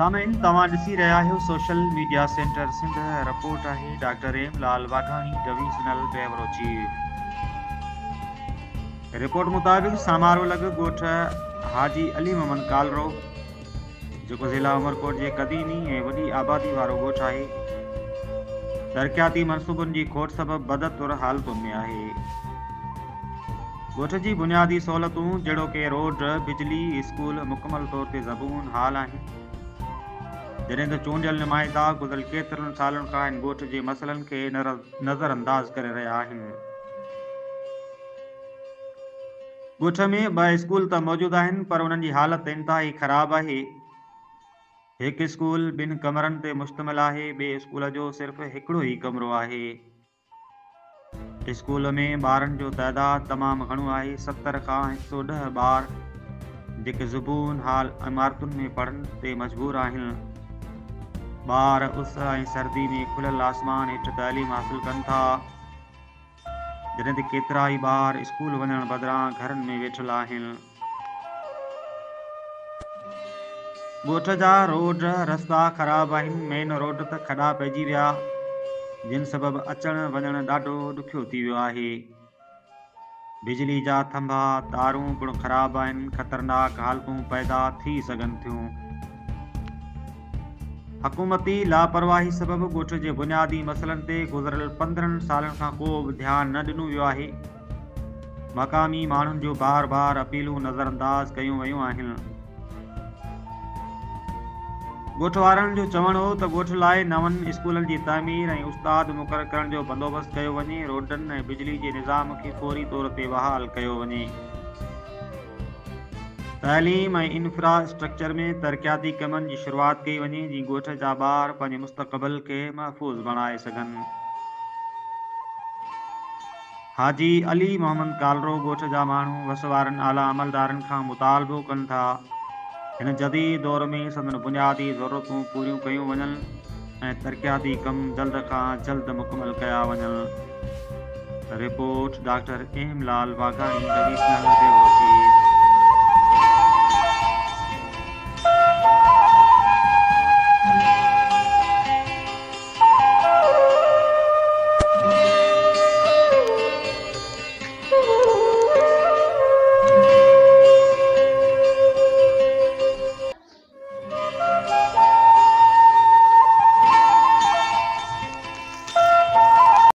सामीन तव्हां ॾिसी रहिया आहियो social media centre Sindh. Report आहे doctor M Lal Waghani, divisional bureau chief. Report मुताबिक़ सामारो लॻ ॻोठ हाजी अली मोहम्मद कालरो, जेको ज़िला उमरकोट जे क़दीमी ऐं वॾी आबादी वारो ॻोठ आहे, तरक़ियाती मनसूबनि जी खोट सबबि बदतुर हालतुनि में आहे। ॻोठ जी बुनियादी सहूलियतूं जहिड़ो कि रोड, बिजली, स्कूल मुकमल तौर ते ज़बून हाल आहिनि, जॾहिं त चूंडियल नुमाइंदा गुज़िरियल केतिरनि सालनि खां इन ॻोठ जे मसइलनि खे नज़रअंदाज़ करे रहिया आहिनि। ॻोठ में 2 स्कूल त मौजूदु आहिनि, पर उन्हनि जी हालत इंतिहाई ख़राब आहे। हिकु स्कूल 2 कमरनि ते मुश्तमिल आहे, ॿिए स्कूल जो सिर्फ़ु हिकिड़ो ई कमरो आहे। स्कूल में ॿारनि जो तइदादु तमामु घणो आहे, 70 खां 110 ॿार जेके ज़बून हाल इमारतुनि में पढ़नि ते मजबूर आहिनि। ॿार उस ऐं सर्दी में खुलियल आसमान हेठि तालीम हासिल कनि था, जॾहिं त केतिरा ई ॿार स्कूल वञण बदिरां घरनि में वेठल आहिनि। ॻोठ जा रोड रस्ता ख़राब आहिनि, मेन रोड त खॾा पइजी विया, जिन सबबि अचण वञण ॾाढो ॾुखियो थी वियो आहे। बिजली जा थंभा तारूं पिणु ख़राब आहिनि, ख़तरनाक हालतूं पैदा थी सघनि थियूं। हुकूमती लापरवाही सबबि ॻोठ जे बुनियादी मसइलनि ते गुज़िरियल 15 सालनि खां को बि ध्यानु न ॾिनो वियो आहे। मक़ामी माण्हुनि जो बार अपीलूं नज़रअंदाज़ कयूं वयूं आहिनि। ॻोठ वारनि जो चवणु हो त ॻोठ लाइ नवनि स्कूलनि जी तामीर ऐं उस्ताद मुक़ररु करण जो बंदोबस्तु कयो वञे, रोडनि ऐं बिजली जे निज़ाम खे फौरी तौर ते बहाल कयो वञे। तालीम ऐं इंफ्रास्ट्रक्चर में तरक़ियाती कमनि जी शुरूआति कई वञे, जीअं ॻोठ जा ॿार पंहिंजे मुस्तक़बिल खे महफ़ूज़ बणाए सघनि। हाजी अली मोहम्मद कालरो ॻोठ जा माण्हू वस वारनि आला अमलदारनि खां मुतालबो कनि था हिन जदीद दौर में संदन बुनियादी ज़रूरतूं पूरियूं कयूं वञनि ऐं तरक़ियाती कम जल्द खां जल्द मुकमल कया वञनि। Report doctor M Lal Waghani, divisional bureau.